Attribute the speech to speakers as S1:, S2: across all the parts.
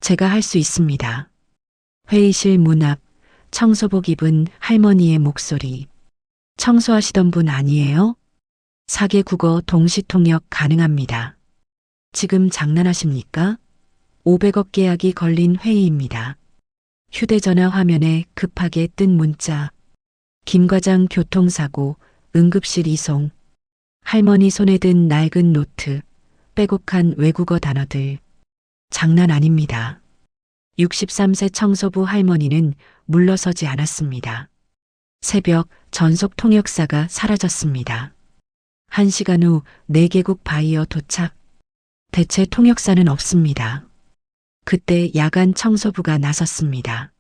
S1: 제가 할 수 있습니다. 회의실 문 앞 청소복 입은 할머니의 목소리. 청소하시던 분 아니에요? 4개 국어 동시 통역 가능합니다. 지금 장난하십니까? 500억 계약이 걸린 회의입니다. 휴대전화 화면에 급하게 뜬 문자. 김 과장 교통사고, 응급실 이송. 할머니 손에 든 낡은 노트, 빼곡한 외국어 단어들. 장난 아닙니다. 63세 청소부 할머니는 물러서지 않았습니다. 새벽 전속 통역사가 사라졌습니다. 1시간 후 4개국 바이어 도착. 대체 통역사는 없습니다. 그때 야간 청소부가 나섰습니다.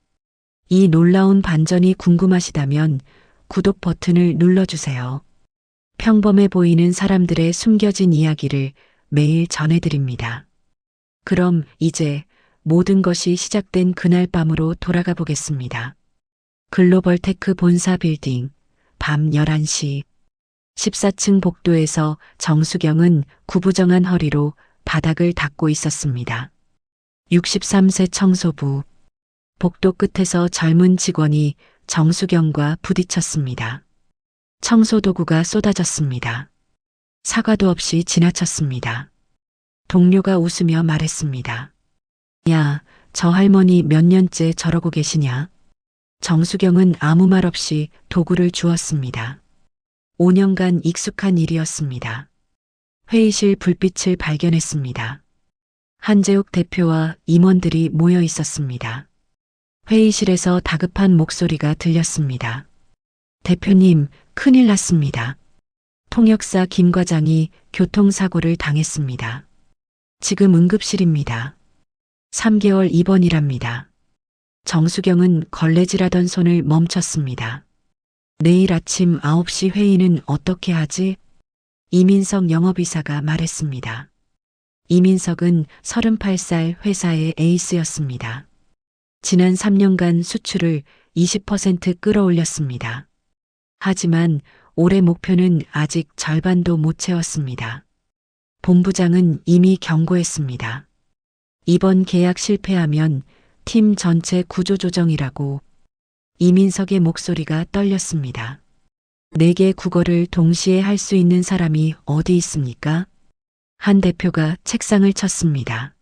S1: 이 놀라운 반전이 궁금하시다면 구독 버튼을 눌러주세요. 평범해 보이는 사람들의 숨겨진 이야기를 매일 전해드립니다. 그럼 이제 모든 것이 시작된 그날 밤으로 돌아가 보겠습니다. 글로벌 테크 본사 빌딩, 밤 11시. 14층 복도에서 정수경은 구부정한 허리로 바닥을 닦고 있었습니다. 63세 청소부. 복도 끝에서 젊은 직원이 정수경과 부딪혔습니다. 청소도구가 쏟아졌습니다. 사과도 없이 지나쳤습니다. 동료가 웃으며 말했습니다. 야, 저 할머니 몇 년째 저러고 계시냐? 정수경은 아무 말 없이 도구를 주었습니다. 5년간 익숙한 일이었습니다. 회의실 불빛을 발견했습니다. 한재욱 대표와 임원들이 모여 있었습니다. 회의실에서 다급한 목소리가 들렸습니다. 대표님, 큰일 났습니다. 통역사 김 과장이 교통사고를 당했습니다. 지금 응급실입니다. 3개월 입원이랍니다. 정수경은 걸레질하던 손을 멈췄습니다. 내일 아침 9시 회의는 어떻게 하지? 이민석 영업이사가 말했습니다. 이민석은 38살 회사의 에이스였습니다. 지난 3년간 수출을 20% 끌어올렸습니다. 하지만 올해 목표는 아직 절반도 못 채웠습니다. 본부장은 이미 경고했습니다. 이번 계약 실패하면 팀 전체 구조조정이라고. 이민석의 목소리가 떨렸습니다. 4개 국어를 동시에 할 수 있는 사람이 어디 있습니까? 한 대표가 책상을 쳤습니다.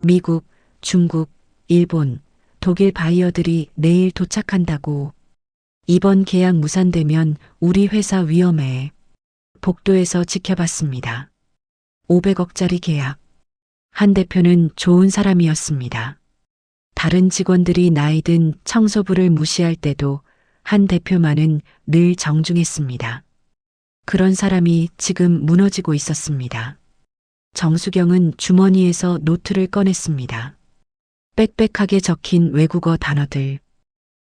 S1: 미국, 중국, 일본, 독일 바이어들이 내일 도착한다고. 이번 계약 무산되면 우리 회사 위험해. 복도에서 지켜봤습니다. 500억짜리 계약. 한 대표는 좋은 사람이었습니다. 다른 직원들이 나이든 청소부를 무시할 때도 한 대표만은 늘 정중했습니다. 그런 사람이 지금 무너지고 있었습니다. 정수경은 주머니에서 노트를 꺼냈습니다. 빽빽하게 적힌 외국어 단어들.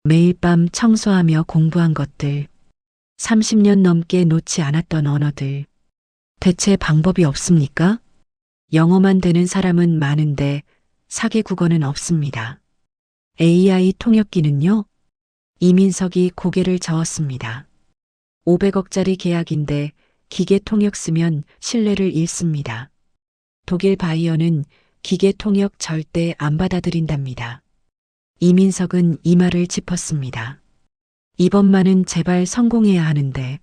S1: 매일 밤 청소하며 공부한 것들. 30년 넘게 놓지 않았던 언어들. 대체 방법이 없습니까? 영어만 되는 사람은 많은데 4개 국어는 없습니다. AI 통역기는요? 이민석이 고개를 저었습니다. 500억짜리 계약인데 기계 통역 쓰면 신뢰를 잃습니다. 독일 바이어는 기계 통역 절대 안 받아들인답니다. 이민석은 이 말을 짚었습니다. 이번만은 제발 성공해야 하는데.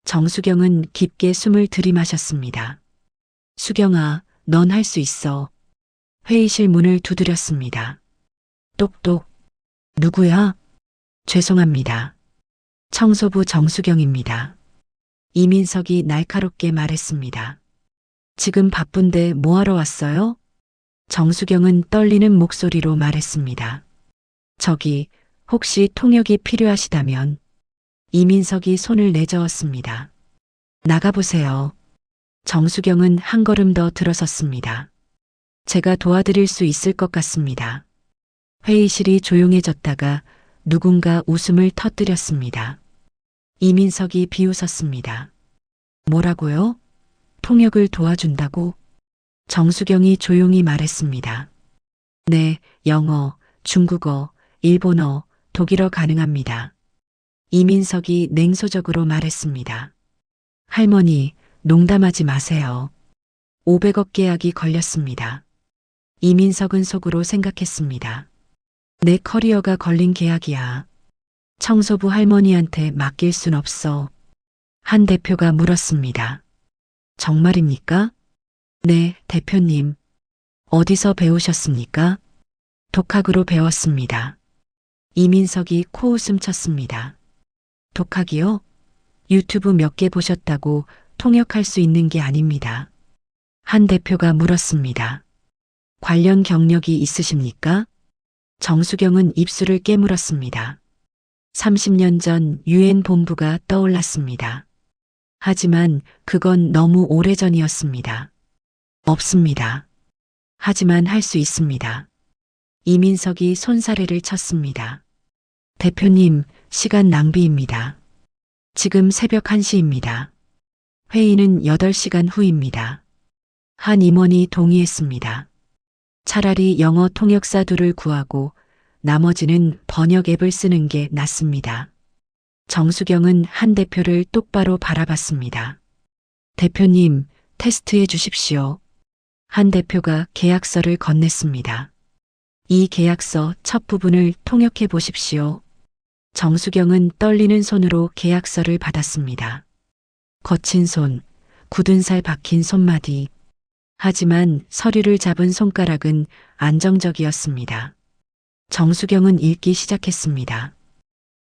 S1: 정수경은 깊게 숨을 들이마셨습니다. 수경아, 넌 할 수 있어. 회의실 문을 두드렸습니다. 똑똑. 누구야? 죄송합니다. 청소부 정수경입니다. 이민석이 날카롭게 말했습니다. 지금 바쁜데 뭐하러 왔어요? 정수경은 떨리는 목소리로 말했습니다. 저기, 혹시 통역이 필요하시다면. 이민석이 손을 내저었습니다. 나가보세요. 정수경은 한 걸음 더 들어섰습니다. 제가 도와드릴 수 있을 것 같습니다. 회의실이 조용해졌다가 누군가 웃음을 터뜨렸습니다. 이민석이 비웃었습니다. 뭐라고요? 통역을 도와준다고? 정수경이 조용히 말했습니다. 네, 영어, 중국어, 일본어, 독일어 가능합니다. 이민석이 냉소적으로 말했습니다. 할머니, 농담하지 마세요. 500억 계약이 걸렸습니다. 이민석은 속으로 생각했습니다. 내 커리어가 걸린 계약이야. 청소부 할머니한테 맡길 순 없어. 한 대표가 물었습니다. 정말입니까? 네, 대표님. 어디서 배우셨습니까? 독학으로 배웠습니다. 이민석이 코웃음 쳤습니다. 독학이요? 유튜브 몇 개 보셨다고 통역할 수 있는 게 아닙니다. 한 대표가 물었습니다. 관련 경력이 있으십니까? 정수경은 입술을 깨물었습니다. 30년 전 유엔 본부가 떠올랐습니다. 하지만 그건 너무 오래전이었습니다. 없습니다. 하지만 할 수 있습니다. 이민석이 손사래를 쳤습니다. 대표님, 시간 낭비입니다. 지금 새벽 1시입니다. 회의는 8시간 후입니다. 한 임원이 동의했습니다. 차라리 영어 통역사 둘을 구하고 나머지는 번역 앱을 쓰는 게 낫습니다. 정수경은 한 대표를 똑바로 바라봤습니다. 대표님, 테스트해 주십시오. 한 대표가 계약서를 건넸습니다. 이 계약서 첫 부분을 통역해 보십시오. 정수경은 떨리는 손으로 계약서를 받았습니다. 거친 손, 굳은 살 박힌 손마디. 하지만 서류를 잡은 손가락은 안정적이었습니다. 정수경은 읽기 시작했습니다.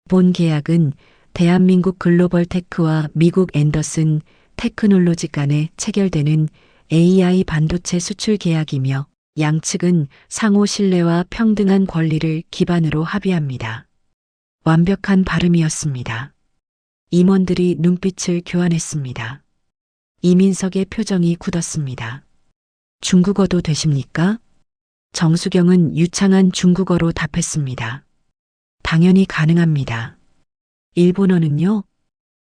S1: 본 계약은 대한민국 글로벌 테크와 미국 앤더슨 테크놀로지 간에 체결되는 AI 반도체 수출 계약이며 양측은 상호 신뢰와 평등한 권리를 기반으로 합의합니다. 완벽한 발음이었습니다. 임원들이 눈빛을 교환했습니다. 이민석의 표정이 굳었습니다. 중국어도 되십니까? 정수경은 유창한 중국어로 답했습니다. 당연히 가능합니다. 일본어는요?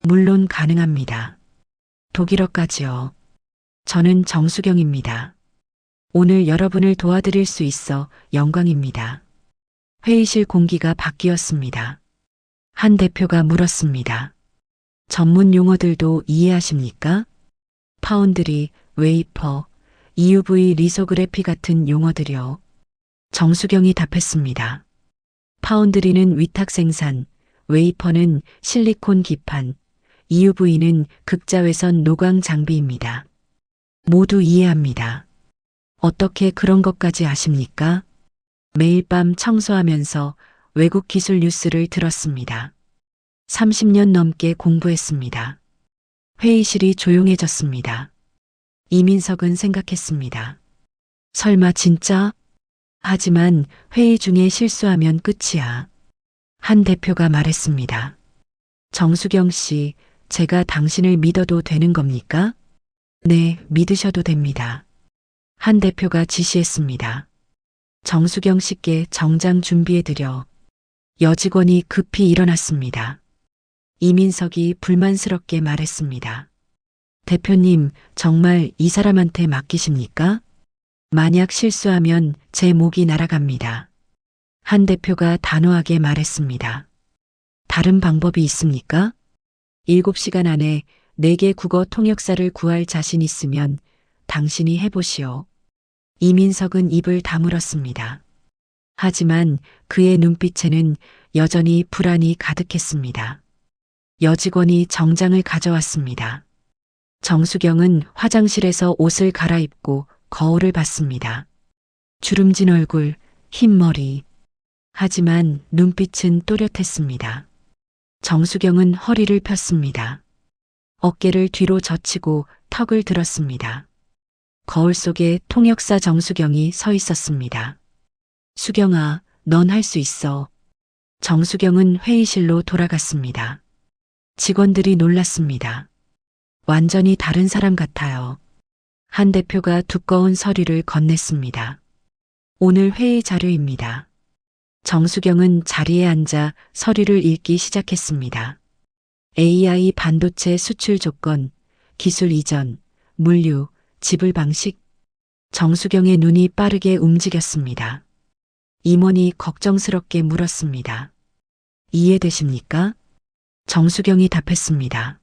S1: 물론 가능합니다. 독일어까지요. 저는 정수경입니다. 오늘 여러분을 도와드릴 수 있어 영광입니다. 회의실 공기가 바뀌었습니다. 한 대표가 물었습니다. 전문 용어들도 이해하십니까? 파운드리, 웨이퍼, EUV 리소그래피 같은 용어들이요. 정수경이 답했습니다. 파운드리는 위탁 생산, 웨이퍼는 실리콘 기판, EUV는 극자외선 노광 장비입니다. 모두 이해합니다. 어떻게 그런 것까지 아십니까? 매일 밤 청소하면서 외국 기술 뉴스를 들었습니다. 30년 넘게 공부했습니다. 회의실이 조용해졌습니다. 이민석은 생각했습니다. 설마 진짜? 하지만 회의 중에 실수하면 끝이야. 한 대표가 말했습니다. 정수경 씨, 제가 당신을 믿어도 되는 겁니까? 네, 믿으셔도 됩니다. 한 대표가 지시했습니다. 정수경 씨께 정장 준비해드려. 여직원이 급히 일어났습니다. 이민석이 불만스럽게 말했습니다. 대표님, 정말 이 사람한테 맡기십니까? 만약 실수하면 제 목이 날아갑니다. 한 대표가 단호하게 말했습니다. 다른 방법이 있습니까? 7시간 안에 4개 국어 통역사를 구할 자신 있으면 당신이 해보시오. 이민석은 입을 다물었습니다. 하지만 그의 눈빛에는 여전히 불안이 가득했습니다. 여직원이 정장을 가져왔습니다. 정수경은 화장실에서 옷을 갈아입고 거울을 봤습니다. 주름진 얼굴, 흰 머리. 하지만 눈빛은 또렷했습니다. 정수경은 허리를 폈습니다. 어깨를 뒤로 젖히고 턱을 들었습니다. 거울 속에 통역사 정수경이 서 있었습니다. 수경아, 넌 할 수 있어. 정수경은 회의실로 돌아갔습니다. 직원들이 놀랐습니다. 완전히 다른 사람 같아요. 한 대표가 두꺼운 서류를 건넸습니다. 오늘 회의 자료입니다. 정수경은 자리에 앉아 서류를 읽기 시작했습니다. AI 반도체 수출 조건, 기술 이전, 물류, 지불 방식. 정수경의 눈이 빠르게 움직였습니다. 임원이 걱정스럽게 물었습니다. 이해되십니까? 정수경이 답했습니다.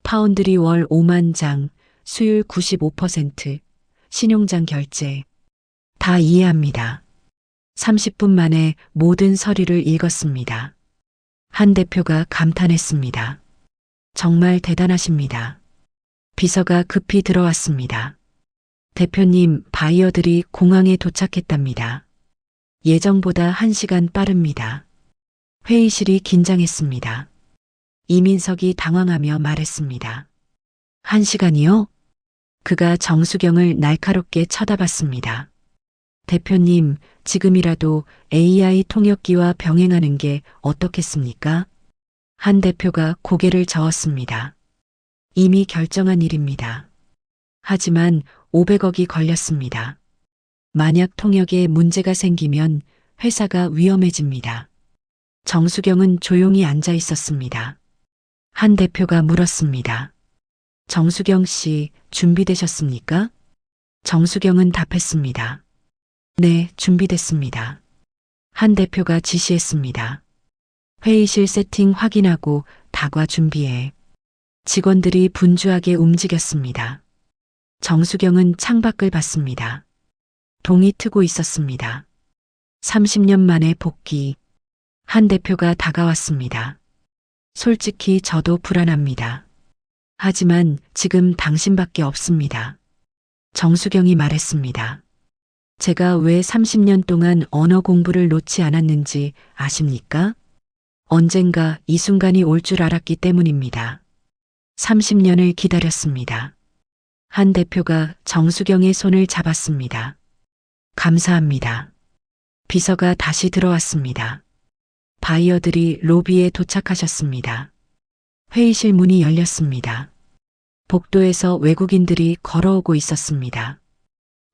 S1: 파운드리 월 5만 장, 수율 95%, 신용장 결제. 다 이해합니다. 30분 만에 모든 서류를 읽었습니다. 한 대표가 감탄했습니다. 정말 대단하십니다. 비서가 급히 들어왔습니다. 대표님, 바이어들이 공항에 도착했답니다. 예정보다 1시간 빠릅니다. 회의실이 긴장했습니다. 이민석이 당황하며 말했습니다. 1시간이요? 그가 정수경을 날카롭게 쳐다봤습니다. 대표님, 지금이라도 AI 통역기와 병행하는 게 어떻겠습니까? 한 대표가 고개를 저었습니다. 이미 결정한 일입니다. 하지만 500억이 걸렸습니다. 만약 통역에 문제가 생기면 회사가 위험해집니다. 정수경은 조용히 앉아 있었습니다. 한 대표가 물었습니다. 정수경 씨, 준비되셨습니까? 정수경은 답했습니다. 네, 준비됐습니다. 한 대표가 지시했습니다. 회의실 세팅 확인하고 다과 준비해. 직원들이 분주하게 움직였습니다. 정수경은 창밖을 봤습니다. 동이 트고 있었습니다. 30년 만에 복귀. 한 대표가 다가왔습니다. 솔직히 저도 불안합니다. 하지만 지금 당신밖에 없습니다. 정수경이 말했습니다. 제가 왜 30년 동안 언어 공부를 놓지 않았는지 아십니까? 언젠가 이 순간이 올 줄 알았기 때문입니다. 30년을 기다렸습니다. 한 대표가 정수경의 손을 잡았습니다. 감사합니다. 비서가 다시 들어왔습니다. 바이어들이 로비에 도착하셨습니다. 회의실 문이 열렸습니다. 복도에서 외국인들이 걸어오고 있었습니다.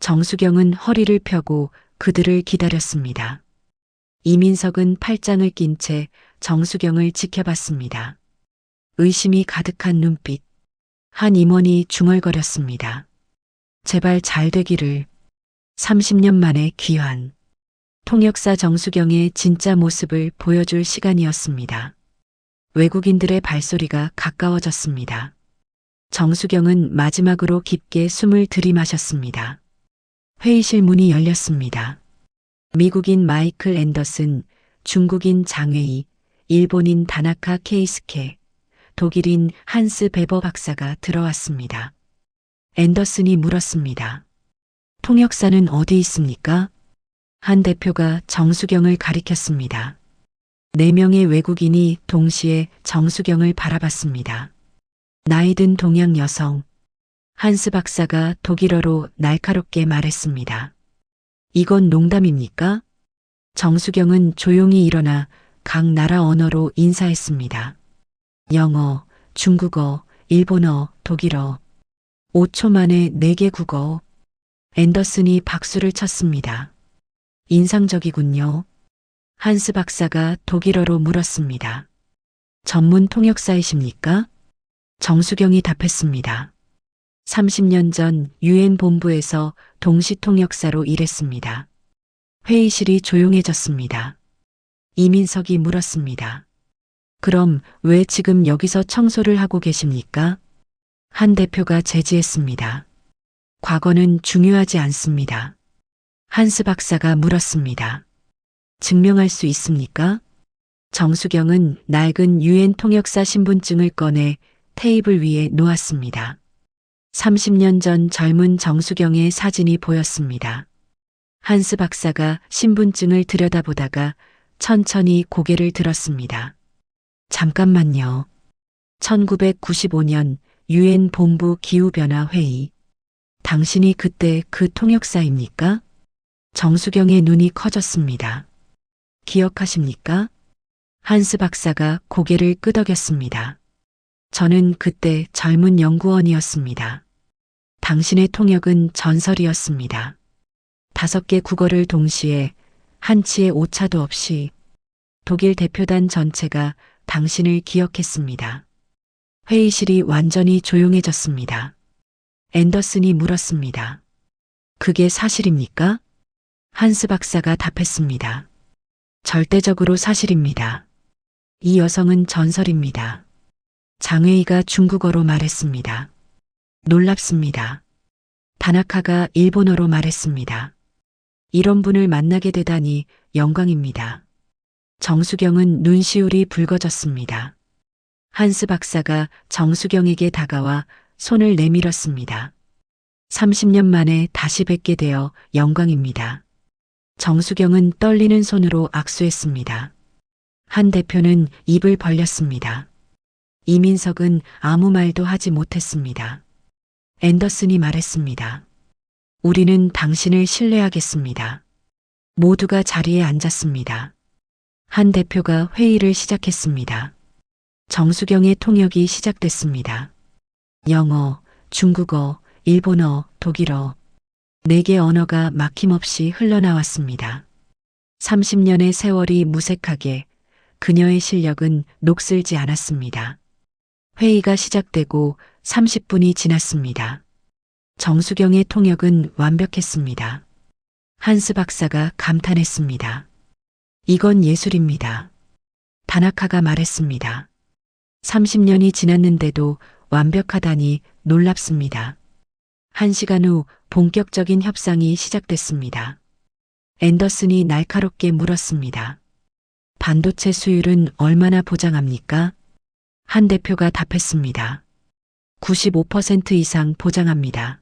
S1: 정수경은 허리를 펴고 그들을 기다렸습니다. 이민석은 팔짱을 낀 채 정수경을 지켜봤습니다. 의심이 가득한 눈빛. 한 임원이 중얼거렸습니다. 제발 잘 되기를. 30년 만에 귀환. 통역사 정수경의 진짜 모습을 보여줄 시간이었습니다. 외국인들의 발소리가 가까워졌습니다. 정수경은 마지막으로 깊게 숨을 들이마셨습니다. 회의실 문이 열렸습니다. 미국인 마이클 앤더슨, 중국인 장웨이, 일본인 다나카 케이스케, 독일인 한스 베버 박사가 들어왔습니다. 앤더슨이 물었습니다. 통역사는 어디 있습니까? 한 대표가 정수경을 가리켰습니다. 4명의 외국인이 동시에 정수경을 바라봤습니다. 나이든 동양 여성. 한스 박사가 독일어로 날카롭게 말했습니다. 이건 농담입니까? 정수경은 조용히 일어나 각 나라 언어로 인사했습니다. 영어, 중국어, 일본어, 독일어. 5초 만에 4개 국어. 앤더슨이 박수를 쳤습니다. 인상적이군요. 한스 박사가 독일어로 물었습니다. 전문 통역사이십니까? 정수경이 답했습니다. 30년 전 유엔 본부에서 동시 통역사로 일했습니다. 회의실이 조용해졌습니다. 이민석이 물었습니다. 그럼 왜 지금 여기서 청소를 하고 계십니까? 한 대표가 제지했습니다. 과거는 중요하지 않습니다. 한스 박사가 물었습니다. 증명할 수 있습니까? 정수경은 낡은 유엔 통역사 신분증을 꺼내 테이블 위에 놓았습니다. 30년 전 젊은 정수경의 사진이 보였습니다. 한스 박사가 신분증을 들여다보다가 천천히 고개를 들었습니다. 잠깐만요. 1995년 유엔 본부 기후변화 회의. 당신이 그때 그 통역사입니까? 정수경의 눈이 커졌습니다. 기억하십니까? 한스 박사가 고개를 끄덕였습니다. 저는 그때 젊은 연구원이었습니다. 당신의 통역은 전설이었습니다. 5개 국어를 동시에 한치의 오차도 없이 독일 대표단 전체가 당신을 기억했습니다. 회의실이 완전히 조용해졌습니다. 앤더슨이 물었습니다. 그게 사실입니까? 한스 박사가 답했습니다. 절대적으로 사실입니다. 이 여성은 전설입니다. 장웨이가 중국어로 말했습니다. 놀랍습니다. 다나카가 일본어로 말했습니다. 이런 분을 만나게 되다니 영광입니다. 정수경은 눈시울이 붉어졌습니다. 한스 박사가 정수경에게 다가와 손을 내밀었습니다. 30년 만에 다시 뵙게 되어 영광입니다. 정수경은 떨리는 손으로 악수했습니다. 한 대표는 입을 벌렸습니다. 이민석은 아무 말도 하지 못했습니다. 앤더슨이 말했습니다. 우리는 당신을 신뢰하겠습니다. 모두가 자리에 앉았습니다. 한 대표가 회의를 시작했습니다. 정수경의 통역이 시작됐습니다. 영어, 중국어, 일본어, 독일어, 4개 언어가 막힘없이 흘러나왔습니다. 30년의 세월이 무색하게 그녀의 실력은 녹슬지 않았습니다. 회의가 시작되고 30분이 지났습니다. 정수경의 통역은 완벽했습니다. 한스 박사가 감탄했습니다. 이건 예술입니다. 다나카가 말했습니다. 30년이 지났는데도 완벽하다니 놀랍습니다. 1시간 후 본격적인 협상이 시작됐습니다. 앤더슨이 날카롭게 물었습니다. 반도체 수율은 얼마나 보장합니까? 한 대표가 답했습니다. 95% 이상 보장합니다.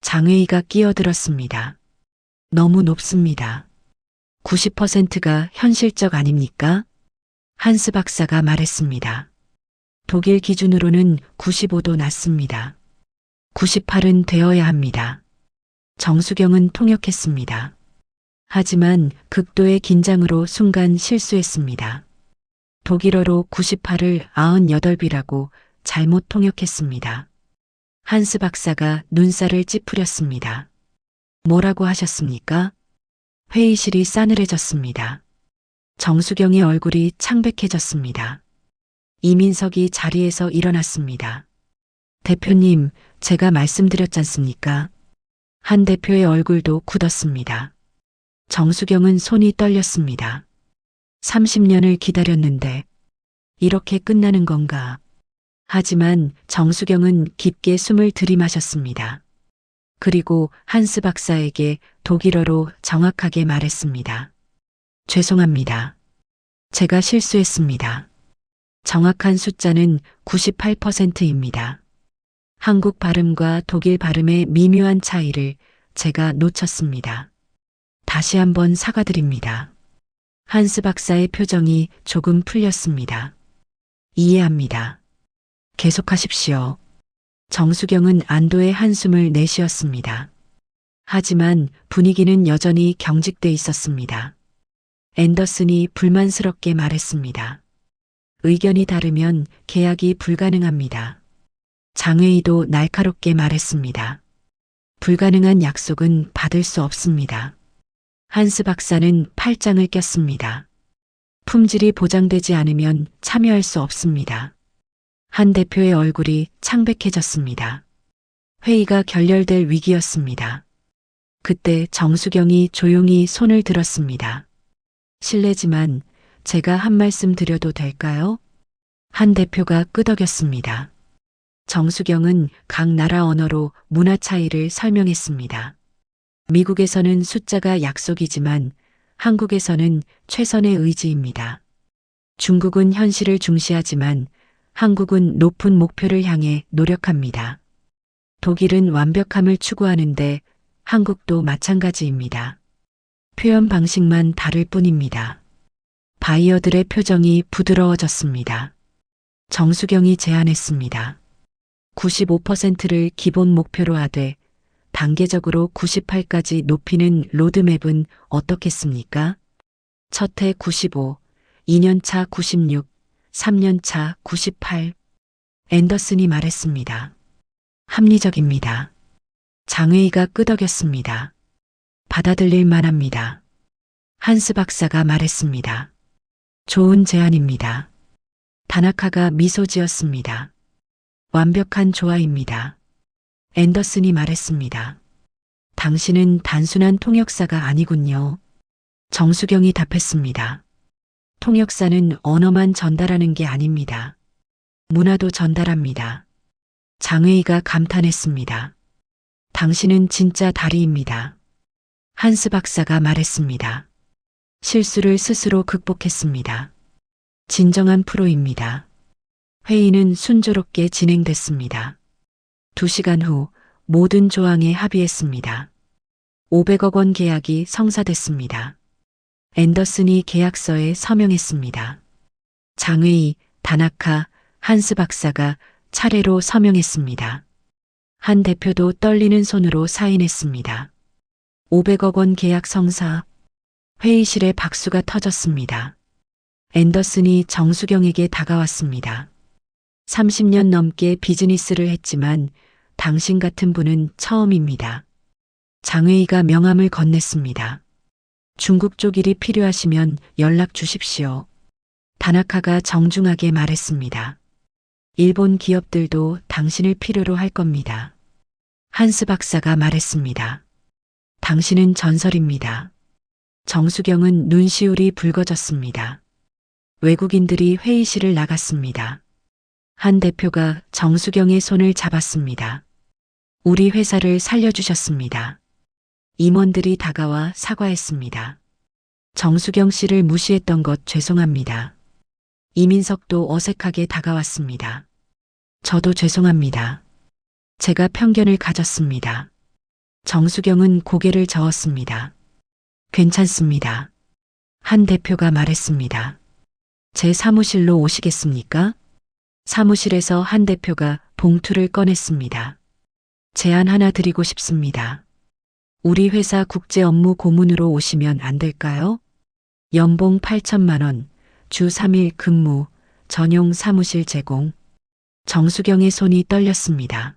S1: 장회의가 끼어들었습니다. 너무 높습니다. 90%가 현실적 아닙니까? 한스 박사가 말했습니다. 독일 기준으로는 95도 낮습니다. 98은 되어야 합니다. 정수경은 통역했습니다. 하지만 극도의 긴장으로 순간 실수했습니다. 독일어로 98을 98이라고 잘못 통역했습니다. 한스 박사가 눈살을 찌푸렸습니다. 뭐라고 하셨습니까? 회의실이 싸늘해졌습니다. 정수경의 얼굴이 창백해졌습니다. 이민석이 자리에서 일어났습니다. 대표님, 제가 말씀드렸잖습니까? 한 대표의 얼굴도 굳었습니다. 정수경은 손이 떨렸습니다. 30년을 기다렸는데 이렇게 끝나는 건가? 하지만 정수경은 깊게 숨을 들이마셨습니다. 그리고 한스 박사에게 독일어로 정확하게 말했습니다. 죄송합니다. 제가 실수했습니다. 정확한 숫자는 98%입니다. 한국 발음과 독일 발음의 미묘한 차이를 제가 놓쳤습니다. 다시 한번 사과드립니다. 한스 박사의 표정이 조금 풀렸습니다. 이해합니다. 계속하십시오. 정수경은 안도의 한숨을 내쉬었습니다. 하지만 분위기는 여전히 경직돼 있었습니다. 앤더슨이 불만스럽게 말했습니다. 의견이 다르면 계약이 불가능합니다. 장회의도 날카롭게 말했습니다. 불가능한 약속은 받을 수 없습니다. 한스 박사는 팔짱을 꼈습니다. 품질이 보장되지 않으면 참여할 수 없습니다. 한 대표의 얼굴이 창백해졌습니다. 회의가 결렬될 위기였습니다. 그때 정수경이 조용히 손을 들었습니다. 실례지만 제가 한 말씀 드려도 될까요? 한 대표가 끄덕였습니다. 정수경은 각 나라 언어로 문화 차이를 설명했습니다. 미국에서는 숫자가 약속이지만 한국에서는 최선의 의지입니다. 중국은 현실을 중시하지만 한국은 높은 목표를 향해 노력합니다. 독일은 완벽함을 추구하는데 한국도 마찬가지입니다. 표현 방식만 다를 뿐입니다. 바이어들의 표정이 부드러워졌습니다. 정수경이 제안했습니다. 95%를 기본 목표로 하되 단계적으로 98까지 높이는 로드맵은 어떻겠습니까? 첫 해 95, 2년차 96, 3년차 98. 앤더슨이 말했습니다. 합리적입니다. 장회의가 끄덕였습니다. 받아들일 만합니다. 한스 박사가 말했습니다. 좋은 제안입니다. 다나카가 미소 지었습니다. 완벽한 조화입니다. 앤더슨이 말했습니다. 당신은 단순한 통역사가 아니군요. 정수경이 답했습니다. 통역사는 언어만 전달하는 게 아닙니다. 문화도 전달합니다. 장회의가 감탄했습니다. 당신은 진짜 다리입니다. 한스 박사가 말했습니다. 실수를 스스로 극복했습니다. 진정한 프로입니다. 회의는 순조롭게 진행됐습니다. 2시간 후 모든 조항에 합의했습니다. 500억 원 계약이 성사됐습니다. 앤더슨이 계약서에 서명했습니다. 장회의, 다나카, 한스 박사가 차례로 서명했습니다. 한 대표도 떨리는 손으로 사인했습니다. 500억 원 계약 성사. 회의실에 박수가 터졌습니다. 앤더슨이 정수경에게 다가왔습니다. 30년 넘게 비즈니스를 했지만 당신 같은 분은 처음입니다. 장회의가 명함을 건넸습니다. 중국 쪽 일이 필요하시면 연락 주십시오. 다나카가 정중하게 말했습니다. 일본 기업들도 당신을 필요로 할 겁니다. 한스 박사가 말했습니다. 당신은 전설입니다. 정수경은 눈시울이 붉어졌습니다. 외국인들이 회의실을 나갔습니다. 한 대표가 정수경의 손을 잡았습니다. 우리 회사를 살려주셨습니다. 임원들이 다가와 사과했습니다. 정수경 씨를 무시했던 것 죄송합니다. 이민석도 어색하게 다가왔습니다. 저도 죄송합니다. 제가 편견을 가졌습니다. 정수경은 고개를 저었습니다. 괜찮습니다. 한 대표가 말했습니다. 제 사무실로 오시겠습니까? 사무실에서 한 대표가 봉투를 꺼냈습니다. 제안 하나 드리고 싶습니다. 우리 회사 국제 업무 고문으로 오시면 안 될까요? 연봉 8천만 원, 주 3일 근무, 전용 사무실 제공. 정수경의 손이 떨렸습니다.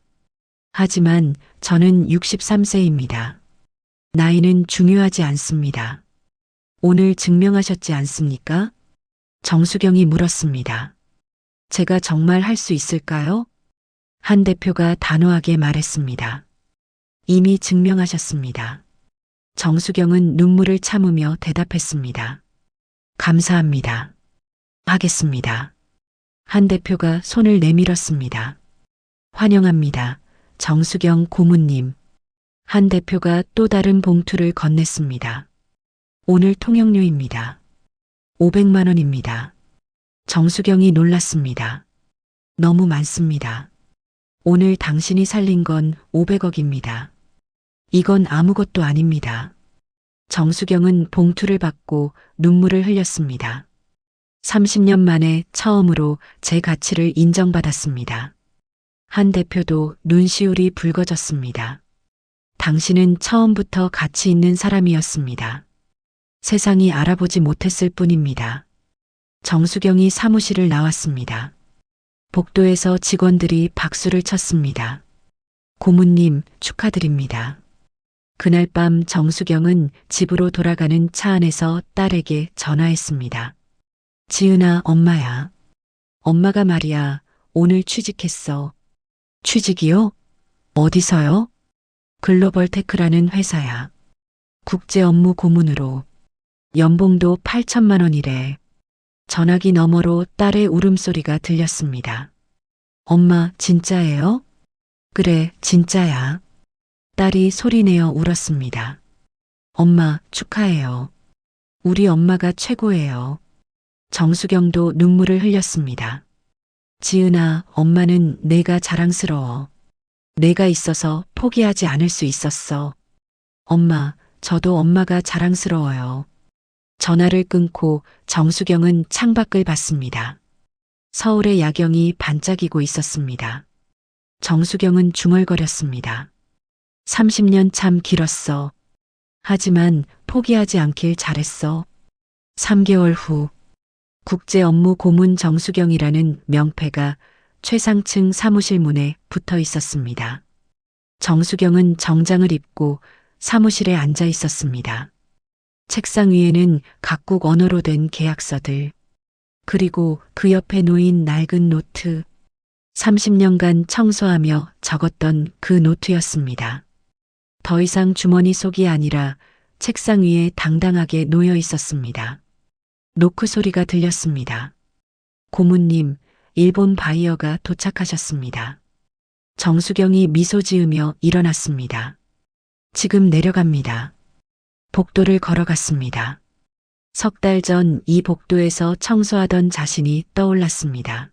S1: 하지만 저는 63세입니다. 나이는 중요하지 않습니다. 오늘 증명하셨지 않습니까? 정수경이 물었습니다. 제가 정말 할 수 있을까요? 한 대표가 단호하게 말했습니다. 이미 증명하셨습니다. 정수경은 눈물을 참으며 대답했습니다. 감사합니다. 하겠습니다. 한 대표가 손을 내밀었습니다. 환영합니다. 정수경 고문님. 한 대표가 또 다른 봉투를 건넸습니다. 오늘 통역료입니다. 500만 원입니다. 정수경이 놀랐습니다. 너무 많습니다. 오늘 당신이 살린 건 500억입니다. 이건 아무것도 아닙니다. 정수경은 봉투를 받고 눈물을 흘렸습니다. 30년 만에 처음으로 제 가치를 인정받았습니다. 한 대표도 눈시울이 붉어졌습니다. 당신은 처음부터 가치 있는 사람이었습니다. 세상이 알아보지 못했을 뿐입니다. 정수경이 사무실을 나왔습니다. 복도에서 직원들이 박수를 쳤습니다. 고문님 축하드립니다. 그날 밤 정수경은 집으로 돌아가는 차 안에서 딸에게 전화했습니다. 지은아, 엄마야. 엄마가 말이야, 오늘 취직했어. 취직이요? 어디서요? 글로벌테크라는 회사야. 국제 업무 고문으로. 연봉도 8천만 원이래. 전화기 너머로 딸의 울음소리가 들렸습니다. 엄마, 진짜예요? 그래, 진짜야. 딸이 소리내어 울었습니다. 엄마, 축하해요. 우리 엄마가 최고예요. 정수경도 눈물을 흘렸습니다. 지은아, 엄마는 내가 자랑스러워. 내가 있어서 포기하지 않을 수 있었어. 엄마, 저도 엄마가 자랑스러워요. 전화를 끊고 정수경은 창밖을 봤습니다. 서울의 야경이 반짝이고 있었습니다. 정수경은 중얼거렸습니다. 30년 참 길었어. 하지만 포기하지 않길 잘했어. 3개월 후 국제 업무 고문 정수경이라는 명패가 최상층 사무실 문에 붙어 있었습니다. 정수경은 정장을 입고 사무실에 앉아 있었습니다. 책상 위에는 각국 언어로 된 계약서들, 그리고 그 옆에 놓인 낡은 노트, 30년간 청소하며 적었던 그 노트였습니다. 더 이상 주머니 속이 아니라 책상 위에 당당하게 놓여 있었습니다. 노크 소리가 들렸습니다. 고문님, 일본 바이어가 도착하셨습니다. 정수경이 미소 지으며 일어났습니다. 지금 내려갑니다. 복도를 걸어갔습니다. 석 달 전 이 복도에서 청소하던 자신이 떠올랐습니다.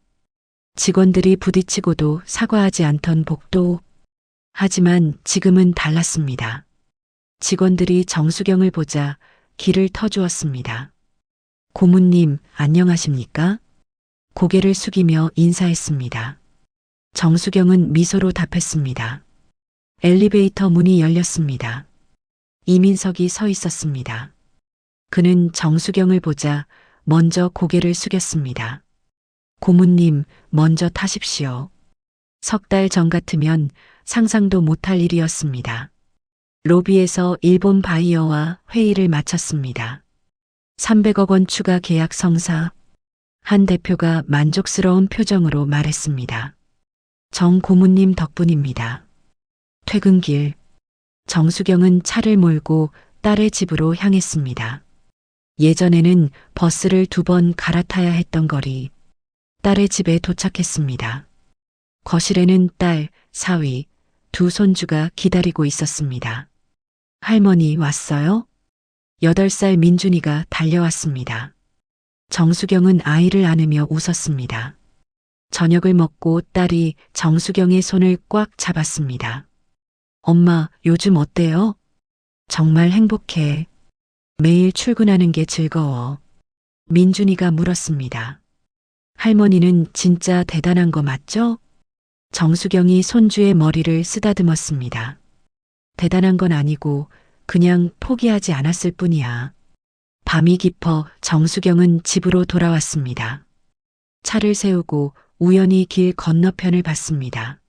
S1: 직원들이 부딪히고도 사과하지 않던 복도. 하지만 지금은 달랐습니다. 직원들이 정수경을 보자 길을 터주었습니다. 고문님, 안녕하십니까? 고개를 숙이며 인사했습니다. 정수경은 미소로 답했습니다. 엘리베이터 문이 열렸습니다. 이민석이 서 있었습니다. 그는 정수경을 보자 먼저 고개를 숙였습니다. 고문님, 먼저 타십시오. 석 달 전 같으면 상상도 못할 일이었습니다. 로비에서 일본 바이어와 회의를 마쳤습니다. 300억 원 추가 계약 성사. 한 대표가 만족스러운 표정으로 말했습니다. 정 고문님 덕분입니다. 퇴근길, 정수경은 차를 몰고 딸의 집으로 향했습니다. 예전에는 버스를 2번 갈아타야 했던 거리. 딸의 집에 도착했습니다. 거실에는 딸, 사위, 2 손주가 기다리고 있었습니다. 할머니 왔어요? 8살 민준이가 달려왔습니다. 정수경은 아이를 안으며 웃었습니다. 저녁을 먹고 딸이 정수경의 손을 꽉 잡았습니다. 엄마, 요즘 어때요? 정말 행복해. 매일 출근하는 게 즐거워. 민준이가 물었습니다. 할머니는 진짜 대단한 거 맞죠? 정수경이 손주의 머리를 쓰다듬었습니다. 대단한 건 아니고 그냥 포기하지 않았을 뿐이야. 밤이 깊어 정수경은 집으로 돌아왔습니다. 차를 세우고 우연히 길 건너편을 봤습니다.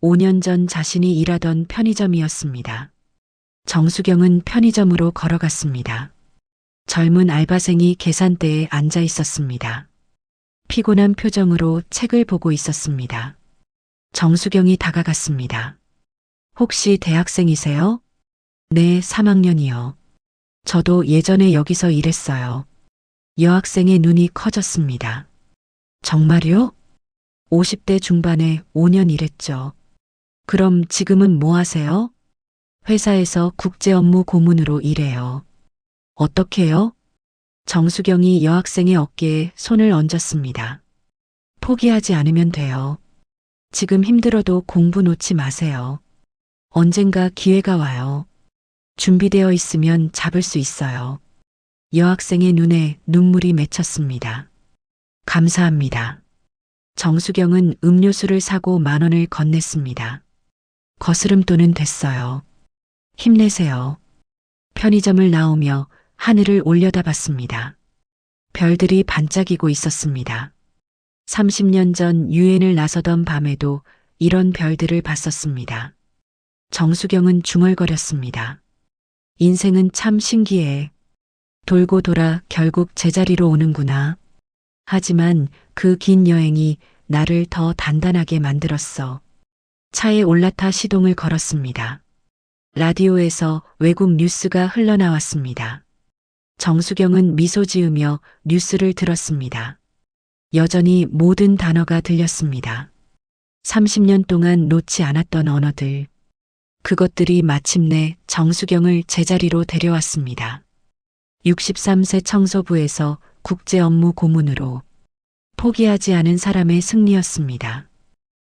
S1: 5년 전 자신이 일하던 편의점이었습니다. 정수경은 편의점으로 걸어갔습니다. 젊은 알바생이 계산대에 앉아 있었습니다. 피곤한 표정으로 책을 보고 있었습니다. 정수경이 다가갔습니다. 혹시 대학생이세요? 네, 3학년이요. 저도 예전에 여기서 일했어요. 여학생의 눈이 커졌습니다. 정말요? 50대 중반에 5년 일했죠. 그럼 지금은 뭐 하세요? 회사에서 국제 업무 고문으로 일해요. 어떻게요? 정수경이 여학생의 어깨에 손을 얹었습니다. 포기하지 않으면 돼요. 지금 힘들어도 공부 놓지 마세요. 언젠가 기회가 와요. 준비되어 있으면 잡을 수 있어요. 여학생의 눈에 눈물이 맺혔습니다. 감사합니다. 정수경은 음료수를 사고 10,000원을 건넸습니다. 거스름돈은 됐어요. 힘내세요. 편의점을 나오며 하늘을 올려다봤습니다. 별들이 반짝이고 있었습니다. 30년 전 유엔을 나서던 밤에도 이런 별들을 봤었습니다. 정수경은 중얼거렸습니다. 인생은 참 신기해. 돌고 돌아 결국 제자리로 오는구나. 하지만 그 긴 여행이 나를 더 단단하게 만들었어. 차에 올라타 시동을 걸었습니다. 라디오에서 외국 뉴스가 흘러나왔습니다. 정수경은 미소 지으며 뉴스를 들었습니다. 여전히 모든 단어가 들렸습니다. 30년 동안 놓지 않았던 언어들. 그것들이 마침내 정수경을 제자리로 데려왔습니다. 63세 청소부에서 국제 업무 고문으로 포기하지 않은 사람의 승리였습니다.